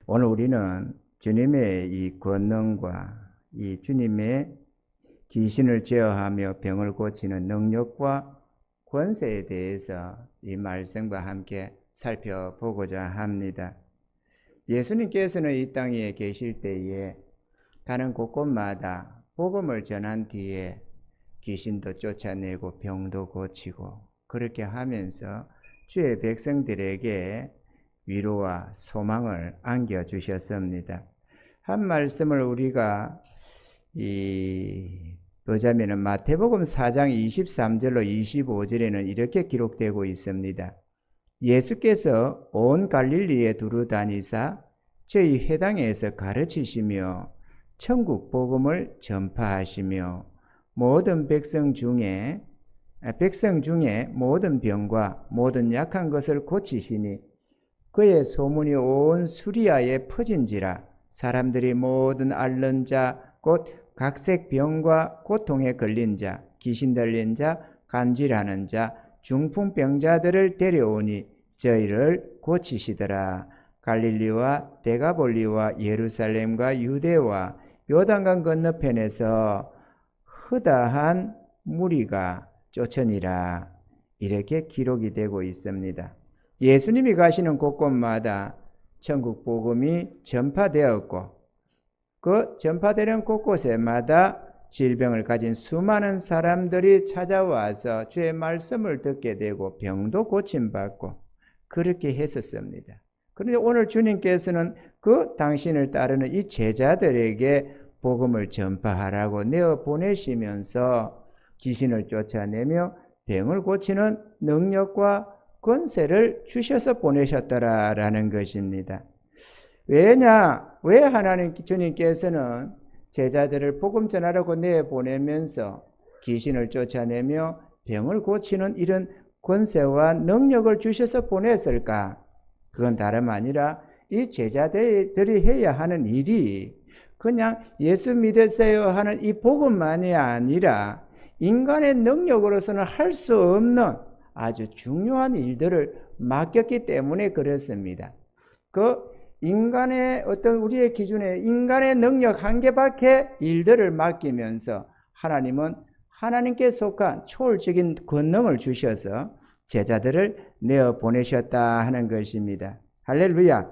오늘 우리는 주님의 이 권능과 이 주님의 귀신을 제어하며 병을 고치는 능력과 권세에 대해서 이 말씀과 함께 살펴보고자 합니다. 예수님께서는 이 땅에 계실 때에 가는 곳곳마다 복음을 전한 뒤에 귀신도 쫓아내고 병도 고치고 그렇게 하면서 주의 백성들에게 위로와 소망을 안겨주셨습니다. 한 말씀을 우리가 보자면 마태복음 4장 23절로 25절에는 이렇게 기록되고 있습니다. 예수께서 온 갈릴리에 두루 다니사 저희 회당에서 가르치시며 천국 복음을 전파하시며 모든 백성 중에 모든 병과 모든 약한 것을 고치시니 그의 소문이 온 수리아에 퍼진지라. 사람들이 모든 앓는 자 곧 각색 병과 고통에 걸린 자, 귀신 들린 자, 간질하는 자, 중풍병자들을 데려오니 저희를 고치시더라. 갈릴리와 데가볼리와 예루살렘과 유대와 요단강 건너편에서 허다한 무리가 쫓으니라. 이렇게 기록이 되고 있습니다. 예수님이 가시는 곳곳마다 천국 복음이 전파되었고 그 전파되는 곳곳에마다 질병을 가진 수많은 사람들이 찾아와서 주의 말씀을 듣게 되고 병도 고침받고 그렇게 했었습니다. 그런데 오늘 주님께서는 그 당신을 따르는 이 제자들에게 복음을 전파하라고 내어 보내시면서 귀신을 쫓아내며 병을 고치는 능력과 권세를 주셔서 보내셨더라라는 것입니다. 왜 하나님 주님께서는 제자들을 복음 전하라고 내보내면서 귀신을 쫓아내며 병을 고치는 이런 권세와 능력을 주셔서 보냈을까? 그건 다름 아니라 이 제자들이 해야 하는 일이 그냥 예수 믿으세요 하는 이 복음만이 아니라 인간의 능력으로서는 할 수 없는 아주 중요한 일들을 맡겼기 때문에 그렇습니다. 인간의 우리의 기준에 인간의 능력 한계밖에 일들을 맡기면서 하나님은 하나님께 속한 초월적인 권능을 주셔서 제자들을 내어 보내셨다 하는 것입니다. 할렐루야.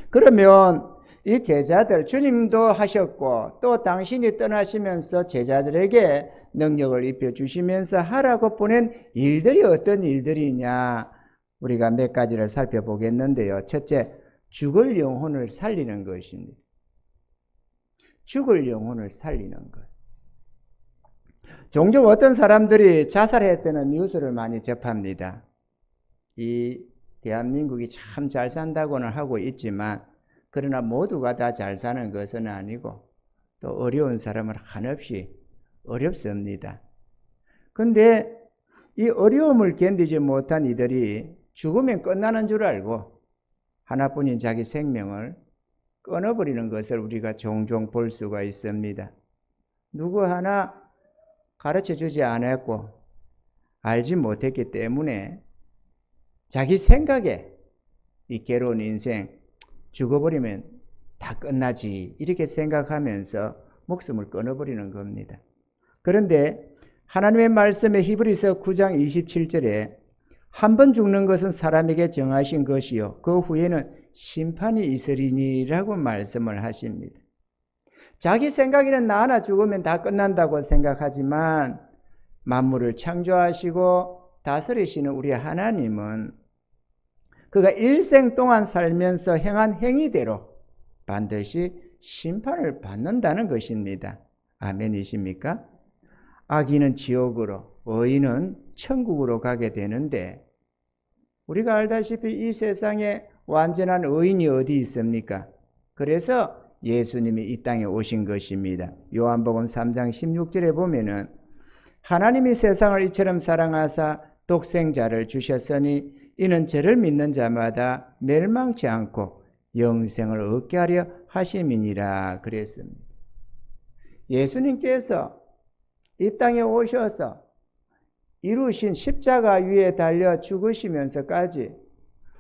그러면 이 제자들 주님도 하셨고 또 당신이 떠나시면서 제자들에게 능력을 입혀주시면서 하라고 보낸 일들이 어떤 일들이냐 우리가 몇 가지를 살펴보겠는데요. 첫째, 죽을 영혼을 살리는 것입니다. 죽을 영혼을 살리는 것. 종종 어떤 사람들이 자살했다는 뉴스를 많이 접합니다. 이 대한민국이 참 잘 산다고는 하고 있지만 그러나 모두가 다 잘 사는 것은 아니고 또 어려운 사람은 한없이 어렵습니다. 그런데 이 어려움을 견디지 못한 이들이 죽으면 끝나는 줄 알고 하나뿐인 자기 생명을 끊어버리는 것을 우리가 종종 볼 수가 있습니다. 누구 하나 가르쳐주지 않았고 알지 못했기 때문에 자기 생각에 이 괴로운 인생 죽어버리면 다 끝나지 이렇게 생각하면서 목숨을 끊어버리는 겁니다. 그런데 하나님의 말씀에 히브리서 9장 27절에 한 번 죽는 것은 사람에게 정하신 것이요 그 후에는 심판이 있으리니라고 말씀을 하십니다. 자기 생각에는 나 하나 죽으면 다 끝난다고 생각하지만 만물을 창조하시고 다스리시는 우리 하나님은 그가 일생 동안 살면서 행한 행위대로 반드시 심판을 받는다는 것입니다. 아멘이십니까? 악인은 지옥으로 의인은 천국으로 가게 되는데 우리가 알다시피 이 세상에 완전한 의인이 어디 있습니까? 그래서 예수님이 이 땅에 오신 것입니다. 요한복음 3장 16절에 보면은 하나님이 세상을 이처럼 사랑하사 독생자를 주셨으니 이는 저를 믿는 자마다 멸망치 않고 영생을 얻게 하려 하심이니라 그랬습니다. 예수님께서 이 땅에 오셔서 이루신 십자가 위에 달려 죽으시면서까지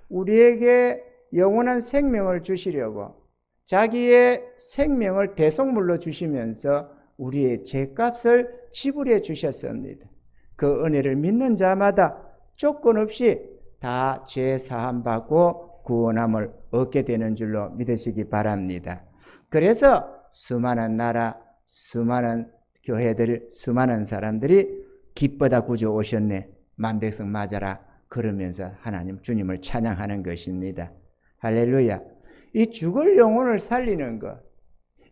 우리에게 영원한 생명을 주시려고 자기의 생명을 대속물로 주시면서 우리의 죄값을 지불해 주셨습니다. 그 은혜를 믿는 자마다 조건 없이 다 죄 사함 받고 구원함을 얻게 되는 줄로 믿으시기 바랍니다. 그래서 수많은 나라, 수많은 교회들, 수많은 사람들이 기쁘다 구주 오셨네, 만백성 맞아라 그러면서 하나님 주님을 찬양하는 것입니다. 할렐루야. 이 죽을 영혼을 살리는 것,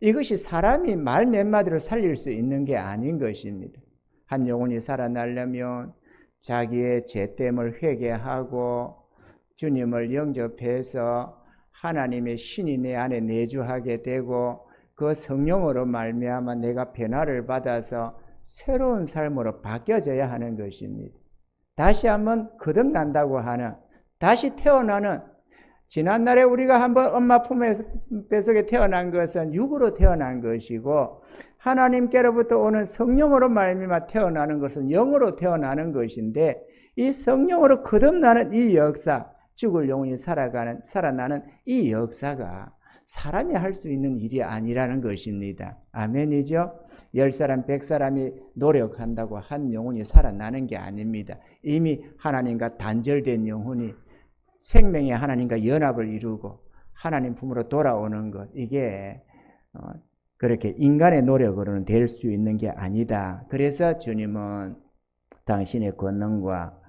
이것이 사람이 말 몇 마디로 살릴 수 있는 게 아닌 것입니다. 한 영혼이 살아나려면 자기의 죄됨을 회개하고 주님을 영접해서 하나님의 신이 내 안에 내주하게 되고 그 성령으로 말미암아 내가 변화를 받아서 새로운 삶으로 바뀌어져야 하는 것입니다. 다시 한번 거듭난다고 하는, 다시 태어나는, 지난날에 우리가 한번 엄마 뱃속에 태어난 것은 육으로 태어난 것이고 하나님께로부터 오는 성령으로 말미암아 태어나는 것은 영으로 태어나는 것인데, 이 성령으로 거듭나는 이 역사, 죽을 영혼이 살아나는 이 역사가 사람이 할 수 있는 일이 아니라는 것입니다. 아멘이죠? 10사람, 100사람이 노력한다고 한 영혼이 살아나는 게 아닙니다. 이미 하나님과 단절된 영혼이 생명의 하나님과 연합을 이루고 하나님 품으로 돌아오는 것, 이게 그렇게 인간의 노력으로는 될 수 있는 게 아니다. 그래서 주님은 당신의 권능과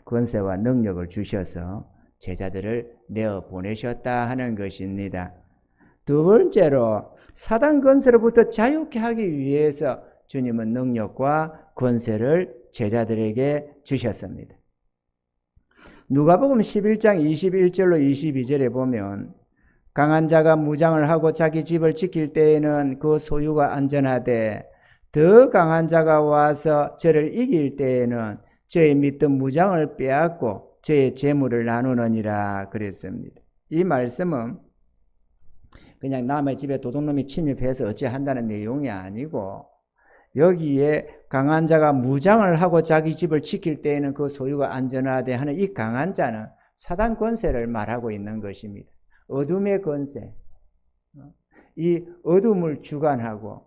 권세와 능력을 주셔서 제자들을 내어 보내셨다 하는 것입니다. 두 번째로 사단 권세로부터 자유케 하기 위해서 주님은 능력과 권세를 제자들에게 주셨습니다. 누가복음 11장 21절로 22절에 보면 강한 자가 무장을 하고 자기 집을 지킬 때에는 그 소유가 안전하되 더 강한 자가 와서 저를 이길 때에는 저의 믿던 무장을 빼앗고 저의 재물을 나누느니라 그랬습니다. 이 말씀은 그냥 남의 집에 도둑놈이 침입해서 어찌한다는 내용이 아니고, 여기에 강한 자가 무장을 하고 자기 집을 지킬 때에는 그 소유가 안전하되 하는 이 강한 자는 사단 권세를 말하고 있는 것입니다. 어둠의 권세, 이 어둠을 주관하고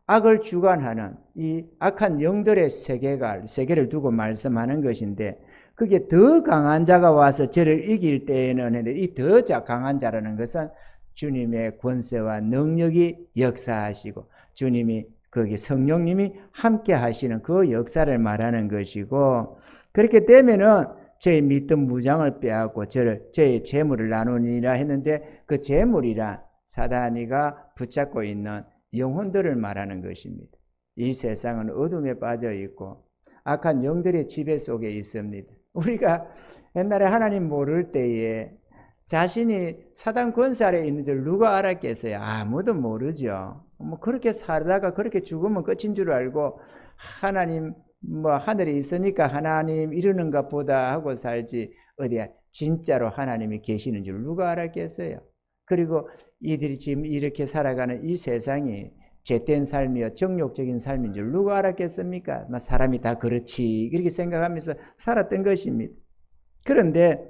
악을 주관하는 이 악한 영들의 세계를 두고 말씀하는 것인데, 그게 더 강한 자가 와서 저를 이길 때에는, 이 더 강한 자라는 것은 주님의 권세와 능력이 역사하시고 주님이 거기 성령님이 함께 하시는 그 역사를 말하는 것이고, 그렇게 되면은 저의 믿던 무장을 빼앗고 저의 재물을 나누니라 했는데, 그 재물이란 사단이가 붙잡고 있는 영혼들을 말하는 것입니다. 이 세상은 어둠에 빠져 있고 악한 영들의 지배 속에 있습니다. 우리가 옛날에 하나님 모를 때에 자신이 사단 권세 아래 있는 줄 누가 알았겠어요? 아무도 모르죠. 그렇게 살다가 그렇게 죽으면 끝인 줄 알고 하나님 하늘에 있으니까 하나님 이러는가 보다 하고 살지, 어디야 진짜로 하나님이 계시는 줄 누가 알았겠어요? 그리고 이들이 지금 이렇게 살아가는 이 세상이 죄된 삶이요 정욕적인 삶인 줄 누가 알았겠습니까? 사람이 다 그렇지 이렇게 생각하면서 살았던 것입니다. 그런데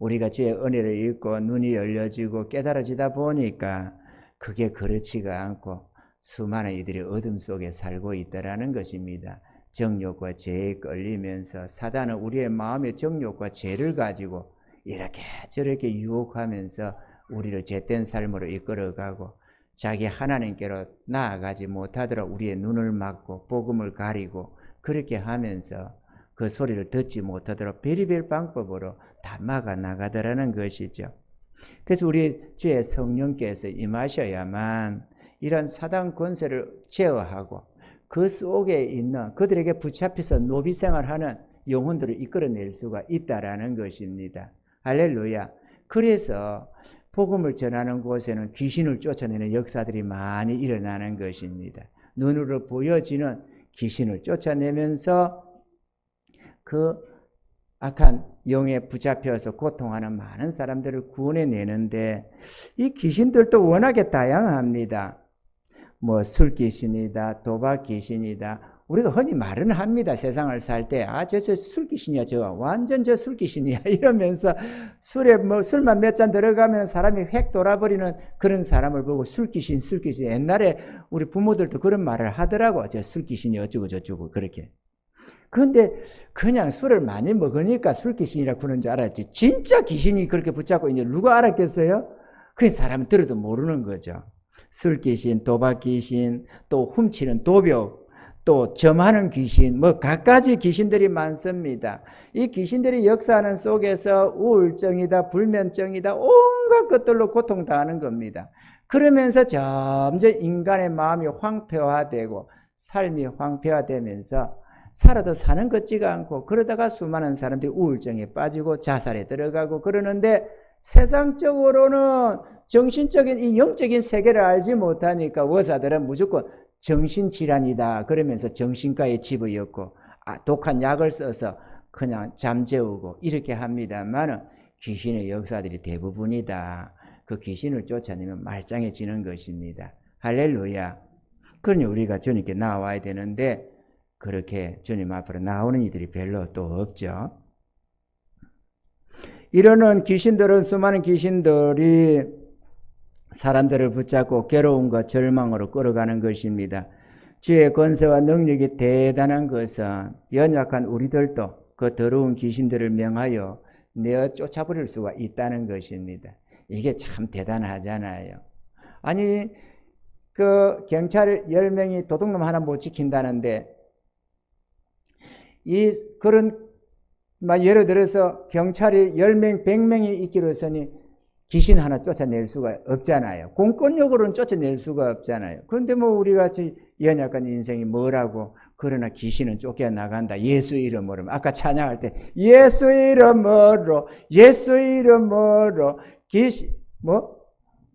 우리가 주의 은혜를 읽고 눈이 열려지고 깨달아지다 보니까 그게 그렇지가 않고 수많은 이들이 어둠 속에 살고 있다라는 것입니다. 정욕과 죄에 끌리면서 사단은 우리의 마음의 정욕과 죄를 가지고 이렇게 저렇게 유혹하면서 우리를 죄된 삶으로 이끌어가고 자기 하나님께로 나아가지 못하도록 우리의 눈을 막고 복음을 가리고 그렇게 하면서 그 소리를 듣지 못하도록 별의별 방법으로 다 막아 나가더라는 것이죠. 그래서 우리 주의 성령께서 임하셔야만 이런 사단 권세를 제어하고 그 속에 있는 그들에게 붙잡혀서 노비 생활하는 영혼들을 이끌어낼 수가 있다라는 것입니다. 할렐루야. 그래서 복음을 전하는 곳에는 귀신을 쫓아내는 역사들이 많이 일어나는 것입니다. 눈으로 보여지는 귀신을 쫓아내면서 그 악한 영에 붙잡혀서 고통하는 많은 사람들을 구원해내는데, 이 귀신들도 워낙에 다양합니다. 술 귀신이다, 도박 귀신이다, 우리가 흔히 말은 합니다. 세상을 살 때. 저 술귀신이야, 완전 저 술귀신이야. 이러면서 술만 몇 잔 들어가면 사람이 획 돌아버리는 그런 사람을 보고 술귀신. 옛날에 우리 부모들도 그런 말을 하더라고. 저 술귀신이 어쩌고 저쩌고, 그렇게. 근데 그냥 술을 많이 먹으니까 술귀신이라 그러는 줄 알았지. 진짜 귀신이 그렇게 붙잡고 이제 누가 알았겠어요? 그 사람은 들어도 모르는 거죠. 술귀신, 도박귀신, 또 훔치는 도벽, 또 점하는 귀신, 갖가지 귀신들이 많습니다. 이 귀신들이 역사하는 속에서 우울증이다, 불면증이다, 온갖 것들로 고통당하는 겁니다. 그러면서 점점 인간의 마음이 황폐화되고 삶이 황폐화되면서 살아도 사는 것 같지가 않고, 그러다가 수많은 사람들이 우울증에 빠지고 자살에 들어가고 그러는데, 세상적으로는 정신적인 이 영적인 세계를 알지 못하니까 의사들은 무조건 정신질환이다 그러면서 정신과에 집어넣고 독한 약을 써서 그냥 잠재우고 이렇게 합니다만, 귀신의 역사들이 대부분이다. 그 귀신을 쫓아내면 말짱해지는 것입니다. 할렐루야. 그러니 우리가 주님께 나와야 되는데 그렇게 주님 앞으로 나오는 이들이 별로 또 없죠. 이러는 귀신들은, 수많은 귀신들이 사람들을 붙잡고 괴로움과 절망으로 끌어가는 것입니다. 주의 권세와 능력이 대단한 것은 연약한 우리들도 그 더러운 귀신들을 명하여 내어 쫓아버릴 수가 있다는 것입니다. 이게 참 대단하잖아요. 아니, 그 경찰 10명이 도둑놈 하나 못 지킨다는데, 그런, 예를 들어서 경찰이 10명, 100명이 있기로서니 귀신 하나 쫓아낼 수가 없잖아요. 공권력으로는 쫓아낼 수가 없잖아요. 그런데 우리같이 연약한 인생이 뭐라고, 그러나 귀신은 쫓겨나간다. 예수 이름으로. 아까 찬양할 때 예수 이름으로, 예수 이름으로 귀신,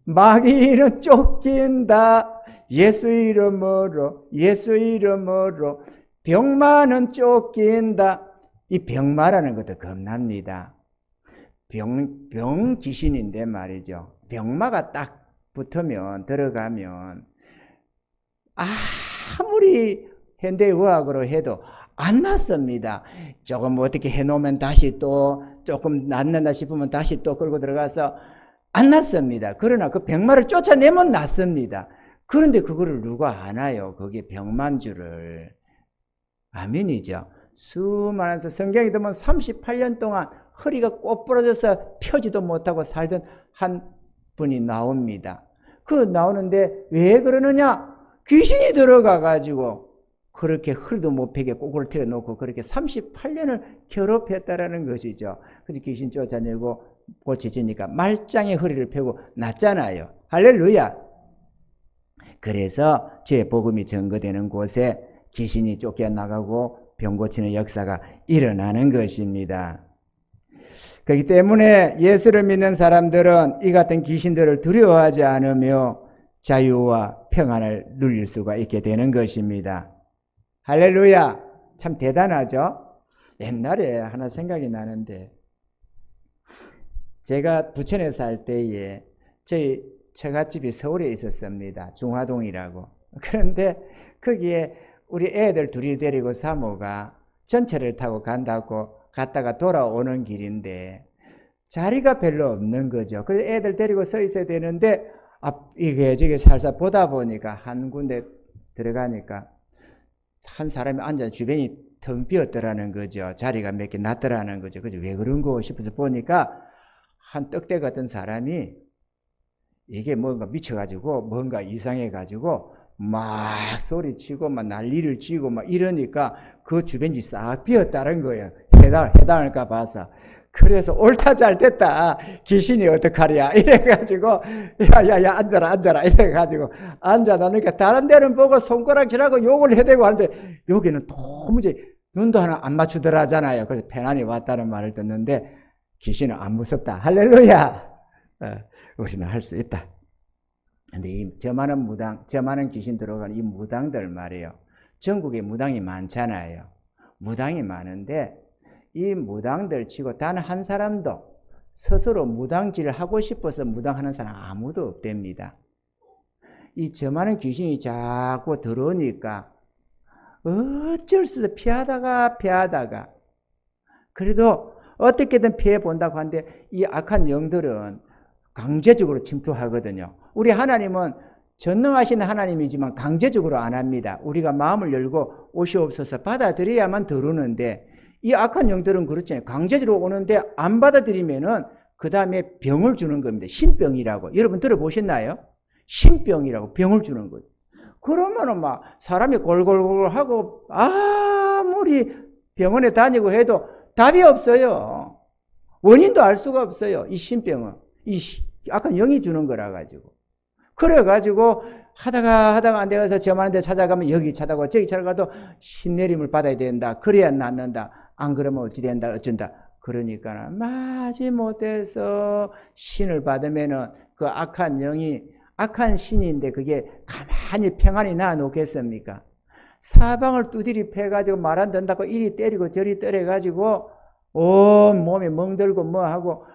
마귀는 쫓긴다. 예수 이름으로, 예수 이름으로 병마는 쫓긴다. 이 병마라는 것도 겁납니다. 병 귀신인데 말이죠. 병마가 딱 붙으면, 들어가면 아무리 현대의학으로 해도 안 낫습니다. 조금 어떻게 해놓으면 다시 또 조금 낫는다 싶으면 다시 또 끌고 들어가서 안 낫습니다. 그러나 그 병마를 쫓아내면 낫습니다. 그런데 그거를 누가 아나요? 그게 병만 줄을. 아멘이죠. 수많은 성경에 보면 38년 동안 허리가 꼭 부러져서 펴지도 못하고 살던 한 분이 나옵니다. 나오는데 왜 그러느냐? 귀신이 들어가 가지고 그렇게 허리도 못 펴게 꼬꾸를 틀어놓고 그렇게 38년을 괴롭혔다라는 것이죠. 그래서 귀신 쫓아내고 고쳐지니까 말짱에 허리를 펴고 낫잖아요. 할렐루야. 그래서 주의 복음이 전거되는 곳에 귀신이 쫓겨나가고 병 고치는 역사가 일어나는 것입니다. 그렇기 때문에 예수를 믿는 사람들은 이 같은 귀신들을 두려워하지 않으며 자유와 평안을 누릴 수가 있게 되는 것입니다. 할렐루야. 참 대단하죠? 옛날에 하나 생각이 나는데, 제가 부천에 살 때에 저희 처갓집이 서울에 있었습니다. 중화동이라고. 그런데 거기에 우리 애들 둘이 데리고 사모가 전철을 타고 간다고 갔다가 돌아오는 길인데 자리가 별로 없는 거죠. 그래서 애들 데리고 서 있어야 되는데 이게 저게 살살 보다 보니까 한 군데 들어가니까 한 사람이 앉아 주변이 텅 비었더라는 거죠. 자리가 몇 개 났더라는 거죠. 그래서 왜 그런 거 싶어서 보니까 한 떡대 같은 사람이 이게 뭔가 미쳐가지고 뭔가 이상해가지고 막 소리치고 막 난리를 치고 막 이러니까 그 주변이 싹 비었다는 거예요. 해당할까 봐서. 그래서 옳다 잘 됐다. 귀신이 어떡하랴 이래가지고 야야야 앉아라 이래가지고 앉아놓으니까 다른 데는 보고 손가락질하고 욕을 해대고 하는데 여기는 도무지 눈도 하나 안 맞추더라잖아요. 그래서 편안히 왔다는 말을 듣는데 귀신은 안 무섭다. 할렐루야. 우리는 할 수 있다. 근데 이 저 많은 귀신 들어간 이 무당들 말이에요. 전국에 무당이 많잖아요. 무당이 많은데 이 무당들 치고 단 한 사람도 스스로 무당질을 하고 싶어서 무당하는 사람 아무도 없답니다. 이 저 많은 귀신이 자꾸 들어오니까 어쩔 수 없어 피하다가 그래도 어떻게든 피해 본다고 하는데 이 악한 영들은 강제적으로 침투하거든요. 우리 하나님은 전능하신 하나님이지만 강제적으로 안 합니다. 우리가 마음을 열고 오시옵소서 받아들여야만 들어오는데 이 악한 영들은 그렇잖아요. 강제적으로 오는데 안 받아들이면은 그 다음에 병을 주는 겁니다. 신병이라고. 여러분 들어보셨나요? 신병이라고 병을 주는 거죠. 그러면은 막 사람이 골골골 하고 아무리 병원에 다니고 해도 답이 없어요. 원인도 알 수가 없어요. 이 신병은. 이 악한 영이 주는 거라 가지고. 그래가지고 하다가 안 되어서 저만한 데 찾아가면 여기 찾아가고 저기 찾아가도 신내림을 받아야 된다. 그래야 낫는다. 안 그러면 어찌 된다. 어쩐다. 그러니까 마지못해서 신을 받으면은 그 악한 영이 악한 신인데 그게 가만히 평안히 놔놓겠습니까? 사방을 두드리 패가지고 말 안 듣는다고 이리 때리고 저리 때려가지고 온 몸이 멍들고 뭐하고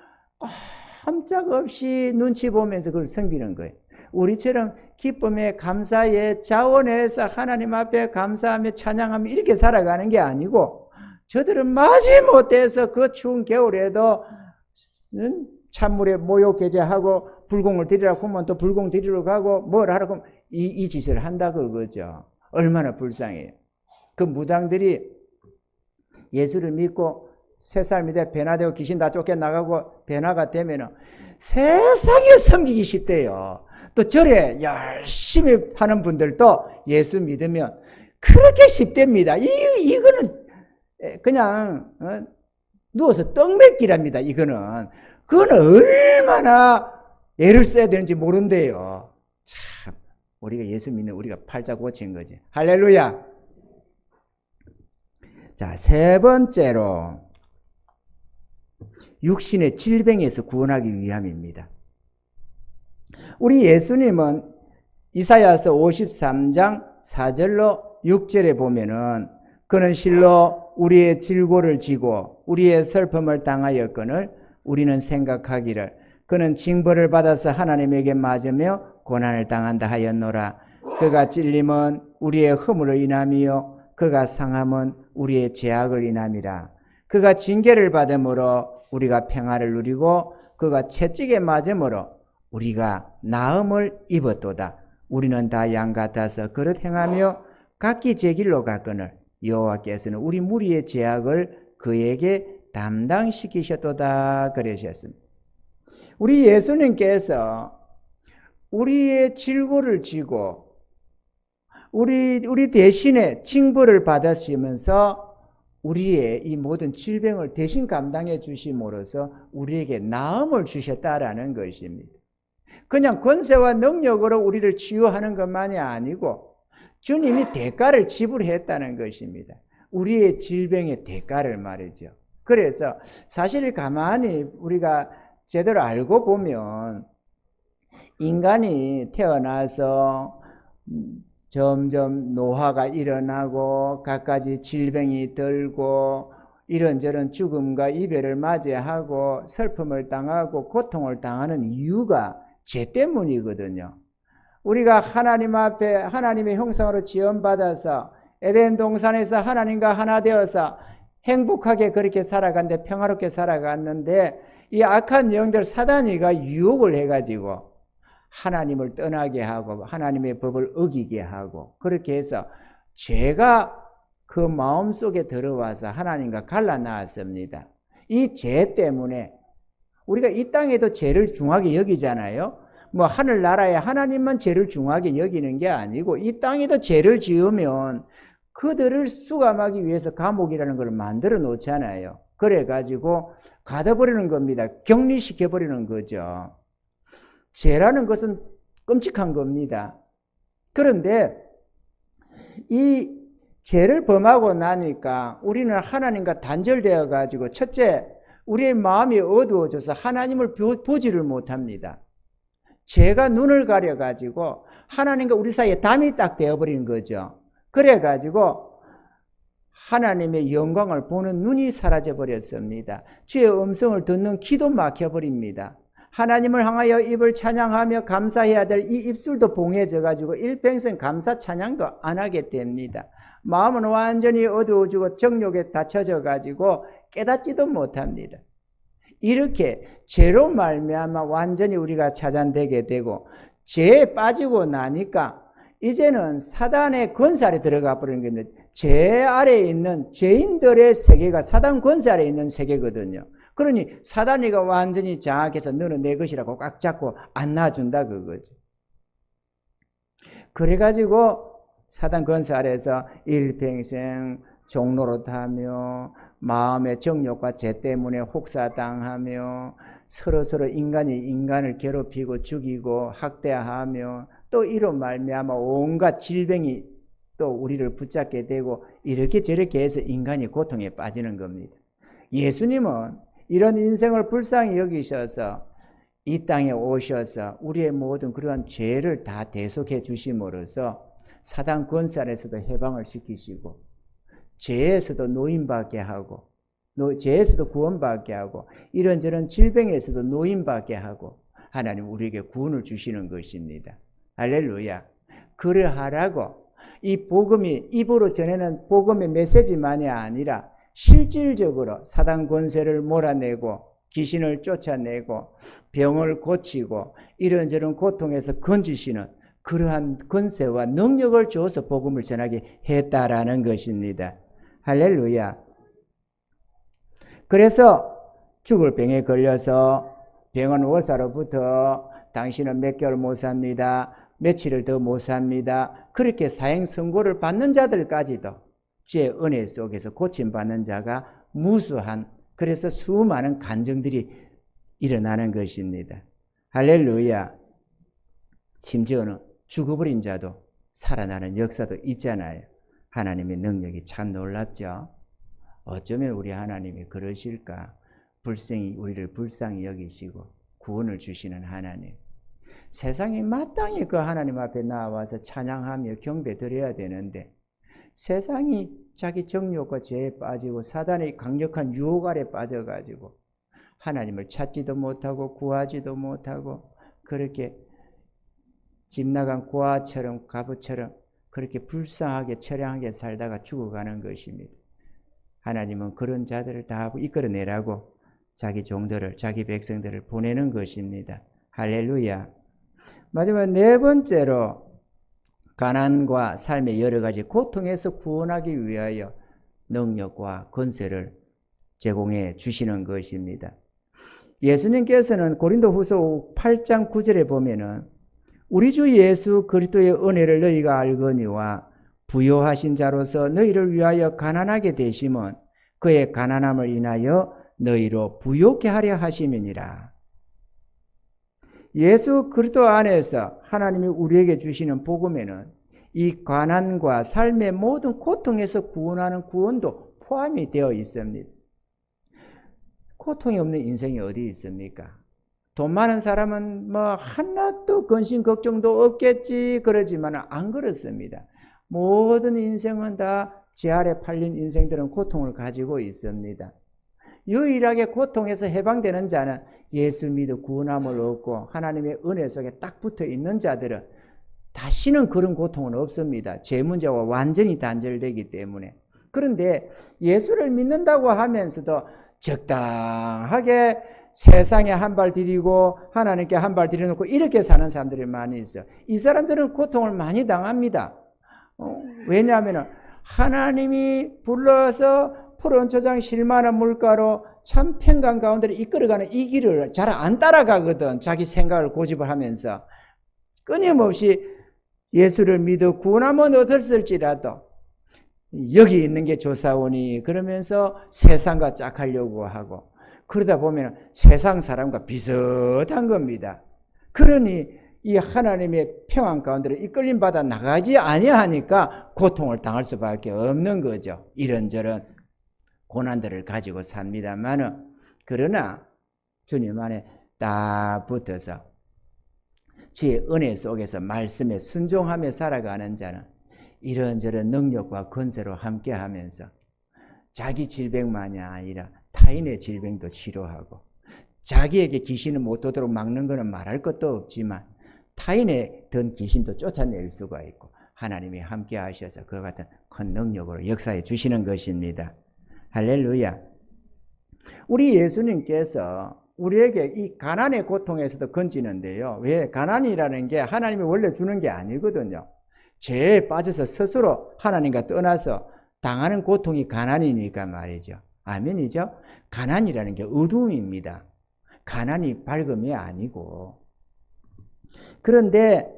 깜짝없이 눈치 보면서 그걸 섬기는 거예요. 우리처럼 기쁨에 감사에 자원해서 하나님 앞에 감사하며 찬양하며 이렇게 살아가는 게 아니고 저들은 마지못해서 그 추운 겨울에도 찬물에 모욕 게재하고 불공을 드리라고 하면 또 불공 드리러 가고 뭘 하라고 하면 이 짓을 한다 그거죠. 얼마나 불쌍해요. 그 무당들이 예수를 믿고 3살 때 변화되고 귀신 다 쫓겨나가고 변화가 되면은 세상에 섬기기 쉽대요. 또 절에 열심히 하는 분들도 예수 믿으면 그렇게 쉽답니다. 이거는 그냥 누워서 떡 먹기랍니다. 그거는 얼마나 애를 써야 되는지 모른대요. 참 우리가 예수 믿는 우리가 팔자 고친 거지. 할렐루야. 자, 3번째로 육신의 질병에서 구원하기 위함입니다. 우리 예수님은 이사야서 53장 4절로 6절에 보면은 그는 실로 우리의 질고를 지고 우리의 슬픔을 당하였거늘 우리는 생각하기를 그는 징벌을 받아서 하나님에게 맞으며 고난을 당한다 하였노라. 그가 찔림은 우리의 허물을 인함이요 그가 상함은 우리의 죄악을 인함이라. 그가 징계를 받음으로 우리가 평화를 누리고 그가 채찍에 맞음으로 우리가 나음을 입었도다. 우리는 다 양 같아서 그릇 행하며 각기 제 길로 갔거늘 여호와께서는 우리 무리의 죄악을 그에게 담당시키셨도다 그러셨습니다. 우리 예수님께서 우리의 질고를 지고 우리 대신에 징벌을 받으시면서 우리의 이 모든 질병을 대신 감당해 주심으로써 우리에게 나음을 주셨다라는 것입니다. 그냥 권세와 능력으로 우리를 치유하는 것만이 아니고 주님이 대가를 지불했다는 것입니다. 우리의 질병의 대가를 말이죠. 그래서 사실 가만히 우리가 제대로 알고 보면 인간이 태어나서 점점 노화가 일어나고 갖가지 질병이 들고 이런저런 죽음과 이별을 맞이하고 슬픔을 당하고 고통을 당하는 이유가 죄 때문이거든요. 우리가 하나님 앞에 하나님의 형상으로 지원받아서 에덴 동산에서 하나님과 하나 되어서 행복하게 그렇게 살아갔는데 평화롭게 살아갔는데 이 악한 영들 사단이가 유혹을 해가지고 하나님을 떠나게 하고 하나님의 법을 어기게 하고 그렇게 해서 죄가 그 마음속에 들어와서 하나님과 갈라놨습니다. 이 죄 때문에 우리가 이 땅에도 죄를 중하게 여기잖아요. 뭐 하늘나라에 하나님만 죄를 중하게 여기는 게 아니고 이 땅에도 죄를 지으면 그들을 수감하기 위해서 감옥이라는 걸 만들어 놓잖아요. 그래가지고 가둬버리는 겁니다. 격리시켜버리는 거죠. 죄라는 것은 끔찍한 겁니다. 그런데 이 죄를 범하고 나니까 우리는 하나님과 단절되어 가지고 첫째, 우리의 마음이 어두워져서 하나님을 보지를 못합니다. 죄가 눈을 가려 가지고 하나님과 우리 사이에 담이 딱 되어버리는 거죠. 그래 가지고 하나님의 영광을 보는 눈이 사라져 버렸습니다. 주의 음성을 듣는 귀도 막혀버립니다. 하나님을 향하여 입을 찬양하며 감사해야 될 이 입술도 봉해져 가지고 일평생 감사 찬양도 안 하게 됩니다. 마음은 완전히 어두워지고 정욕에 닫혀져 가지고 깨닫지도 못합니다. 이렇게 죄로 말미암아 완전히 우리가 차단되게 되고 죄에 빠지고 나니까 이제는 사단의 권세 아래 들어가 버리는 겁니다. 죄 아래에 있는 죄인들의 세계가 사단 권세 아래에 있는 세계거든요. 그러니 사단이가 완전히 장악해서 너는 내 것이라고 꽉 잡고 안 놔준다 그거죠. 그래가지고 사단 권세 아래에서 일평생 종노릇하며 마음의 정욕과 죄 때문에 혹사당하며 서로 인간이 인간을 괴롭히고 죽이고 학대하며 또 이로 말미암아 온갖 질병이 또 우리를 붙잡게 되고 이렇게 저렇게 해서 인간이 고통에 빠지는 겁니다. 예수님은 이런 인생을 불쌍히 여기셔서 이 땅에 오셔서 우리의 모든 그러한 죄를 다 대속해 주심으로써 사단 권세 아래서도 해방을 시키시고 죄에서도 노임받게 하고 죄에서도 구원받게 하고 이런저런 질병에서도 노임받게 하고 하나님 우리에게 구원을 주시는 것입니다. 할렐루야. 그러하라고 이 복음이 입으로 전하는 복음의 메시지만이 아니라 실질적으로 사단 권세를 몰아내고 귀신을 쫓아내고 병을 고치고 이런저런 고통에서 건지시는 그러한 권세와 능력을 주어서 복음을 전하게 했다라는 것입니다. 할렐루야. 그래서 죽을 병에 걸려서 병원 의사로부터 당신은 몇 개월 못 삽니다. 며칠을 더 못 삽니다. 그렇게 사형 선고를 받는 자들까지도 주의 은혜 속에서 고침받는 자가 무수한 그래서 수많은 간증들이 일어나는 것입니다. 할렐루야. 심지어는 죽어버린 자도 살아나는 역사도 있잖아요. 하나님의 능력이 참 놀랍죠. 어쩌면 우리 하나님이 그러실까? 우리를 불쌍히 여기시고 구원을 주시는 하나님. 세상이 마땅히 그 하나님 앞에 나와서 찬양하며 경배 드려야 되는데 세상이 자기 정욕과 죄에 빠지고 사단의 강력한 유혹 아래 빠져가지고 하나님을 찾지도 못하고 구하지도 못하고 그렇게 집 나간 고아처럼 가부처럼 그렇게 불쌍하게 처량하게 살다가 죽어가는 것입니다. 하나님은 그런 자들을 다 이끌어내라고 자기 종들을 자기 백성들을 보내는 것입니다. 할렐루야. 마지막 네 번째로 가난과 삶의 여러 가지 고통에서 구원하기 위하여 능력과 권세를 제공해 주시는 것입니다. 예수님께서는 고린도후서 8장 9절에 보면은 우리 주 예수 그리스도의 은혜를 너희가 알거니와 부요하신 자로서 너희를 위하여 가난하게 되심은 그의 가난함을 인하여 너희로 부요케 하려 하심이니라. 예수 그리스도 안에서 하나님이 우리에게 주시는 복음에는 이 가난과 삶의 모든 고통에서 구원하는 구원도 포함이 되어 있습니다. 고통이 없는 인생이 어디 있습니까? 돈 많은 사람은 뭐 하나도 근심 걱정도 없겠지 그러지만 안 그렇습니다. 모든 인생은 다 제 아래 팔린 인생들은 고통을 가지고 있습니다. 유일하게 고통에서 해방되는 자는 예수 믿어 구원함을 얻고 하나님의 은혜 속에 딱 붙어 있는 자들은 다시는 그런 고통은 없습니다. 죄 문제와 완전히 단절되기 때문에. 그런데 예수를 믿는다고 하면서도 적당하게 세상에 한 발 디디고 하나님께 한 발 디뎌놓고 이렇게 사는 사람들이 많이 있어요. 이 사람들은 고통을 많이 당합니다. 왜냐하면 하나님이 불러서 푸른 초장 실만한 물가로 참 평강 가운데를 이끌어가는 이 길을 잘 안 따라가거든. 자기 생각을 고집을 하면서 끊임없이 예수를 믿어 구원하면 얻었을지라도 여기 있는 게 좋사오니 그러면서 세상과 짝하려고 하고 그러다 보면 세상 사람과 비슷한 겁니다. 그러니 이 하나님의 평안 가운데로 이끌림 받아 나가지 아니하니까 고통을 당할 수밖에 없는 거죠. 이런저런 고난들을 가지고 삽니다만은 그러나 주님 안에 딱 붙어서 주의 은혜 속에서 말씀에 순종하며 살아가는 자는 이런저런 능력과 권세로 함께하면서 자기 질병만이 아니라 타인의 질병도 치료하고 자기에게 귀신은 못 오도록 막는 것은 말할 것도 없지만 타인의 든 귀신도 쫓아낼 수가 있고 하나님이 함께 하셔서 그와 같은 큰 능력으로 역사해 주시는 것입니다. 할렐루야. 우리 예수님께서 우리에게 이 가난의 고통에서도 건지는데요. 왜? 가난이라는 게 하나님이 원래 주는 게 아니거든요. 죄에 빠져서 스스로 하나님과 떠나서 당하는 고통이 가난이니까 말이죠. 아멘이죠? 가난이라는 게 어두움입니다. 가난이 밝음이 아니고. 그런데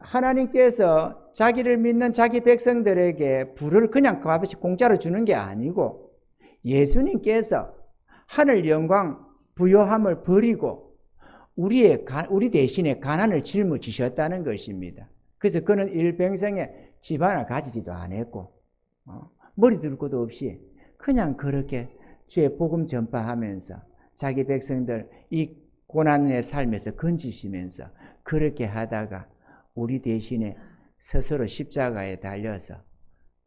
하나님께서 자기를 믿는 자기 백성들에게 불을 그냥 값없이 공짜로 주는 게 아니고 예수님께서 하늘 영광 부요함을 버리고 우리 대신에 가난을 짊어지셨다는 것입니다. 그래서 그는 일평생에 집 하나 가지지도 않았고 머리 둘 것도 없이 그냥 그렇게 주의 복음 전파하면서 자기 백성들 이 고난의 삶에서 건지시면서 그렇게 하다가 우리 대신에 스스로 십자가에 달려서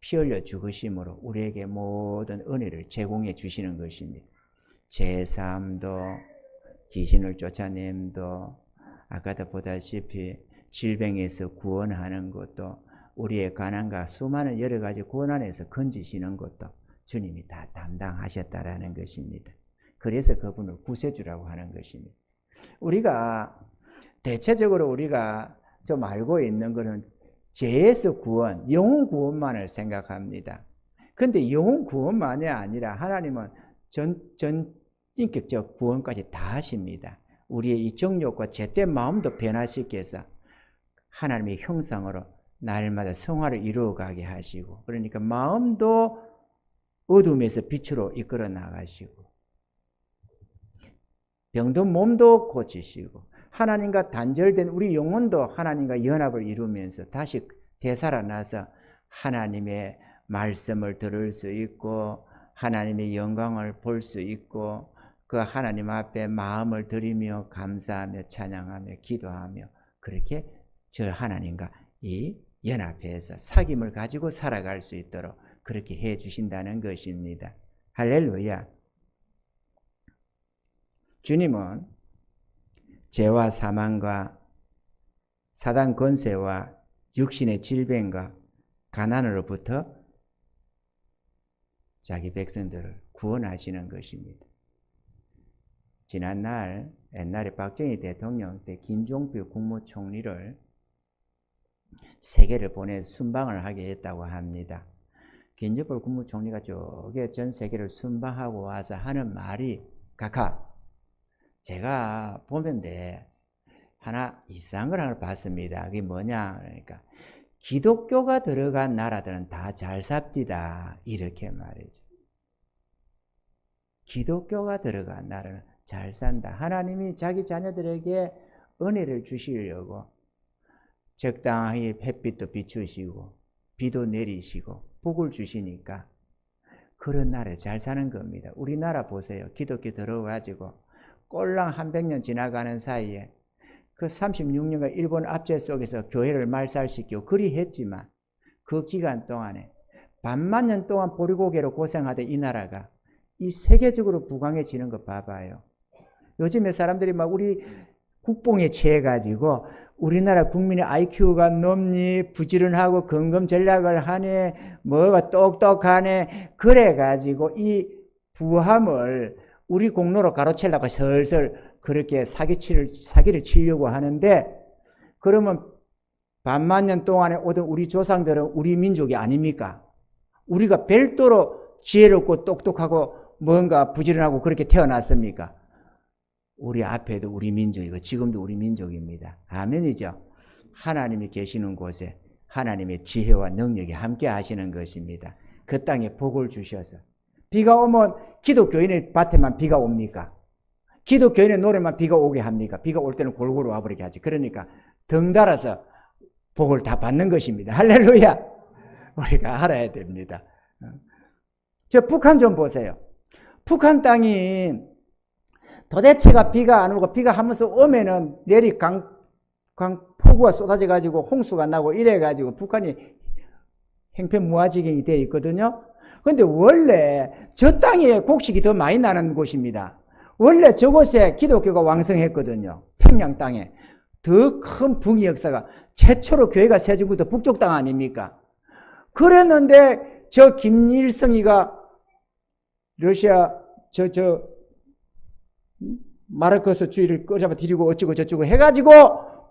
피 흘려 죽으심으로 우리에게 모든 은혜를 제공해 주시는 것입니다. 제사함도 귀신을 쫓아냄도 아까도 보다시피 질병에서 구원하는 것도 우리의 가난과 수많은 여러 가지 고난에서 건지시는 것도 주님이 다 담당하셨다라는 것입니다. 그래서 그분을 구세주라고 하는 것입니다. 우리가 대체적으로 우리가 좀 알고 있는 것은 죄에서 구원, 영혼 구원만을 생각합니다. 그런데 영혼 구원만이 아니라 하나님은 전 인격적 구원까지 다 하십니다. 우리의 이정욕과 죄된 마음도 변화시켜서 하나님의 형상으로 날마다 성화를 이루어가게 하시고 그러니까 마음도 어둠에서 빛으로 이끌어 나가시고 병든 몸도 고치시고 하나님과 단절된 우리 영혼도 하나님과 연합을 이루면서 다시 되살아나서 하나님의 말씀을 들을 수 있고 하나님의 영광을 볼 수 있고 그 하나님 앞에 마음을 드리며 감사하며 찬양하며 기도하며 그렇게 저 하나님과 이 연합해서 사귐을 가지고 살아갈 수 있도록 그렇게 해 주신다는 것입니다. 할렐루야. 주님은 죄와 사망과 사단 권세와 육신의 질병과 가난으로부터 자기 백성들을 구원하시는 것입니다. 지난날 옛날에 박정희 대통령 때 김종필 국무총리를 세계를 보내 순방을 하게 했다고 합니다. 김종필 국무총리가 저게 전 세계를 순방하고 와서 하는 말이 각하 제가 보면데 하나 이상한 걸 하나 봤습니다. 그게 뭐냐 그러니까 기독교가 들어간 나라들은 다 잘 삽디다 이렇게 말이죠. 기독교가 들어간 나라는 잘 산다. 하나님이 자기 자녀들에게 은혜를 주시려고 적당히 햇빛도 비추시고 비도 내리시고 복을 주시니까 그런 나라에 잘 사는 겁니다. 우리나라 보세요. 기독교 들어가지고 꼴랑 한 100년 지나가는 사이에 그 36년간 일본 압제 속에서 교회를 말살시키고 그리 했지만 그 기간 동안에 반만 년 동안 보리고개로 고생하던 이 나라가 이 세계적으로 부강해지는 거 봐봐요. 요즘에 사람들이 막 우리 국뽕에 취해가지고 우리나라 국민의 IQ가 높니 부지런하고 검검 전략을 하네 뭐가 똑똑하네 그래가지고 이 부함을 우리 공로로 가로채려고 슬슬 그렇게 사기를 치려고 하는데 그러면 반만 년 동안에 오던 우리 조상들은 우리 민족이 아닙니까? 우리가 별도로 지혜롭고 똑똑하고 뭔가 부지런하고 그렇게 태어났습니까? 우리 앞에도 우리 민족이고 지금도 우리 민족입니다. 아멘이죠? 하나님이 계시는 곳에 하나님의 지혜와 능력이 함께 하시는 것입니다. 그 땅에 복을 주셔서 비가 오면 기독교인의 밭에만 비가 옵니까? 기독교인의 노래만 비가 오게 합니까? 비가 올 때는 골고루 와버리게 하지. 그러니까 덩달아서 복을 다 받는 것입니다. 할렐루야! 우리가 알아야 됩니다. 저 북한 좀 보세요. 북한 땅이 도대체가 비가 안 오고 비가 하면서 오면은 내리 폭우가 쏟아져 가지고 홍수가 나고 이래 가지고 북한이 행편무아지경이 되어 있거든요. 그런데 원래 저 땅에 곡식이 더 많이 나는 곳입니다. 원래 저곳에 기독교가 왕성했거든요. 평양 땅에 더 큰 붕의 역사가 최초로 교회가 세워진 것도 북쪽 땅 아닙니까? 그랬는데 저 김일성이가 러시아 마르크스 주의를 끌어잡아 들이고 어쩌고 저쩌고 해가지고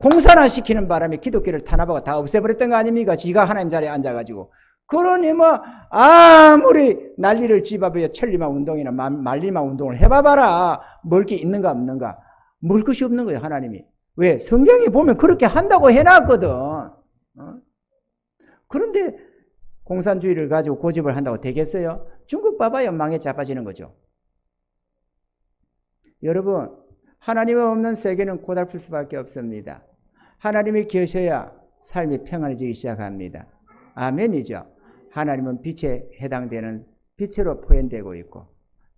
공산화시키는 바람에 기독교를 탄압하고 다 없애버렸던 거 아닙니까? 지가 하나님 자리에 앉아가지고. 그러니 뭐 아무리 난리를 집어봐야 천리마 운동이나 말리마 운동을 해봐봐라. 먹을 게 있는가 없는가? 먹을 것이 없는 거예요, 하나님이. 왜? 성경에 보면 그렇게 한다고 해놨거든. 그런데 공산주의를 가지고 고집을 한다고 되겠어요? 중국 봐봐요. 망에 자빠지는 거죠. 여러분, 하나님 없는 세계는 고달플 수밖에 없습니다. 하나님이 계셔야 삶이 평안해지기 시작합니다. 아멘이죠. 하나님은 빛에 해당되는 빛으로 표현되고 있고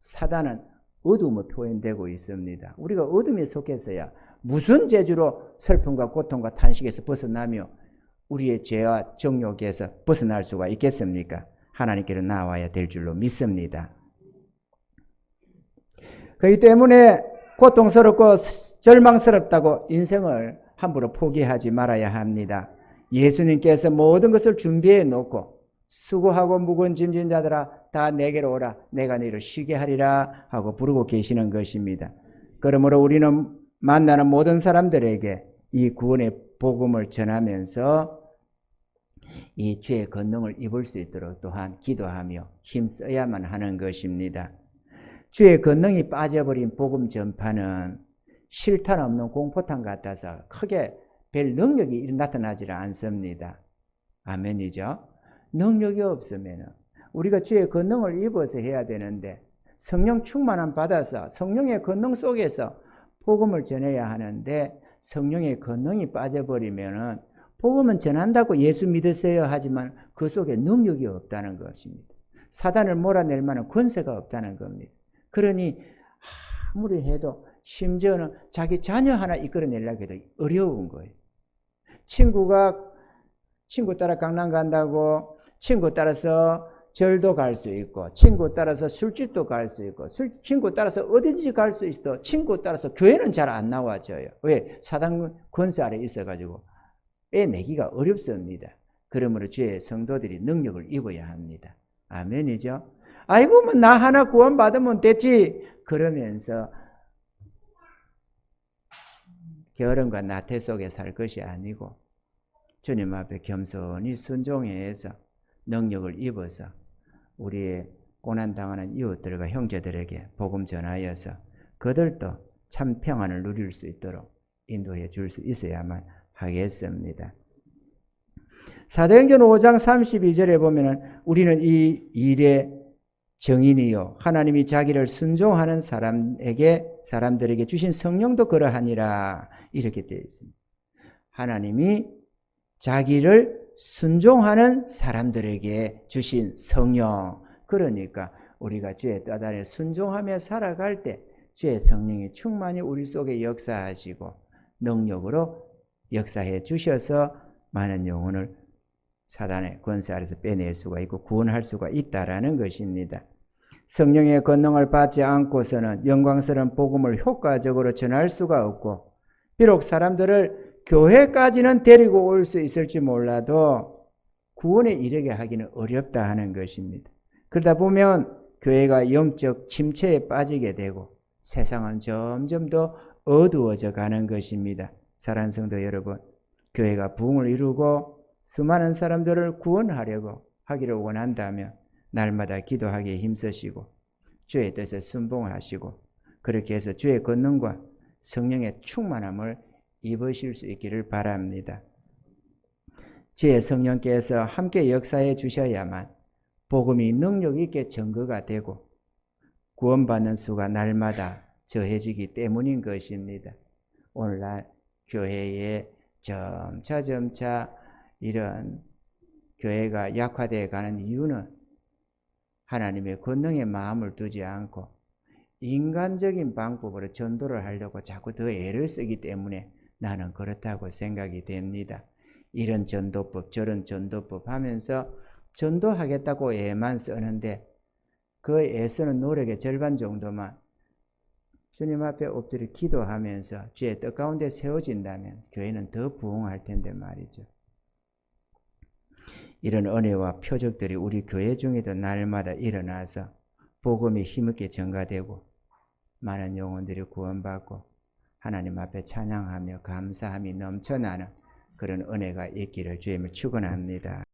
사단은 어둠으로 표현되고 있습니다. 우리가 어둠에 속해서야 무슨 재주로 슬픔과 고통과 탄식에서 벗어나며 우리의 죄와 정욕에서 벗어날 수가 있겠습니까? 하나님께로 나와야 될 줄로 믿습니다. 그렇기 때문에 고통스럽고 절망스럽다고 인생을 함부로 포기하지 말아야 합니다. 예수님께서 모든 것을 준비해 놓고 수고하고 무거운 짐진 자들아 다 내게로 오라 내가 너희를 쉬게 하리라 하고 부르고 계시는 것입니다. 그러므로 우리는 만나는 모든 사람들에게 이 구원의 복음을 전하면서 이 죄의 권능을 입을 수 있도록 또한 기도하며 힘써야만 하는 것입니다. 죄의 권능이 빠져버린 복음 전파는 실탄 없는 공포탄 같아서 크게 별 능력이 나타나지 않습니다. 아멘이죠. 능력이 없으면 우리가 주의 권능을 입어서 해야 되는데 성령 충만함 받아서 성령의 권능 속에서 복음을 전해야 하는데 성령의 권능이 빠져버리면 복음은 전한다고 예수 믿으세요 하지만 그 속에 능력이 없다는 것입니다. 사단을 몰아낼 만한 권세가 없다는 겁니다. 그러니 아무리 해도 심지어는 자기 자녀 하나 이끌어내려고 해도 어려운 거예요. 친구 따라 강남 간다고 친구 따라서 절도 갈 수 있고 친구 따라서 술집도 갈 수 있고 친구 따라서 어디든지 갈 수 있어. 친구 따라서 교회는 잘 안 나와져요. 왜? 사단 권세 아래 있어가지고 빼내기가 어렵습니다. 그러므로 주의 성도들이 능력을 입어야 합니다. 아멘이죠. 아이고 뭐 나 하나 구원받으면 됐지 그러면서 게으름과 나태 속에 살 것이 아니고 주님 앞에 겸손히 순종해서 능력을 입어서 우리의 고난당하는 이웃들과 형제들에게 복음 전하여서 그들도 참 평안을 누릴 수 있도록 인도해 줄 수 있어야만 하겠습니다. 사도행전 5장 32절에 보면은 우리는 이 일의 정인이요 하나님이 자기를 순종하는 사람들에게 주신 성령도 그러하니라 이렇게 되어 있습니다. 하나님이 자기를 순종하는 사람들에게 주신 성령, 그러니까 우리가 주의 뜻 안에 순종하며 살아갈 때 주의 성령이 충만히 우리 속에 역사하시고 능력으로 역사해 주셔서 많은 영혼을 사단의 권세 아래서 빼낼 수가 있고 구원할 수가 있다라는 것입니다. 성령의 권능을 받지 않고서는 영광스러운 복음을 효과적으로 전할 수가 없고 비록 사람들을 교회까지는 데리고 올 수 있을지 몰라도 구원에 이르게 하기는 어렵다 하는 것입니다. 그러다 보면 교회가 영적 침체에 빠지게 되고 세상은 점점 더 어두워져 가는 것입니다. 사랑하는 성도 여러분, 교회가 부흥을 이루고 수많은 사람들을 구원하려고 하기를 원한다면 날마다 기도하기에 힘쓰시고 주의 뜻에 순종하시고 그렇게 해서 주의 권능과 성령의 충만함을 입으실 수 있기를 바랍니다. 주의 성령께서 함께 역사해 주셔야만 복음이 능력 있게 증거가 되고 구원받는 수가 날마다 더해지기 때문인 것입니다. 오늘날 교회에 점차 이런 교회가 약화되어 가는 이유는 하나님의 권능의 마음을 두지 않고 인간적인 방법으로 전도를 하려고 자꾸 더 애를 쓰기 때문에 나는 그렇다고 생각이 됩니다. 이런 전도법 저런 전도법 하면서 전도하겠다고 애만 쓰는데 그 애쓰는 노력의 절반 정도만 주님 앞에 엎드려 기도하면서 주의 뜻 가운데 세워진다면 교회는 더 부흥할 텐데 말이죠. 이런 은혜와 표적들이 우리 교회 중에도 날마다 일어나서 복음이 힘있게 전가되고 많은 영혼들이 구원받고 하나님 앞에 찬양하며 감사함이 넘쳐나는 그런 은혜가 있기를 주님을 축원합니다.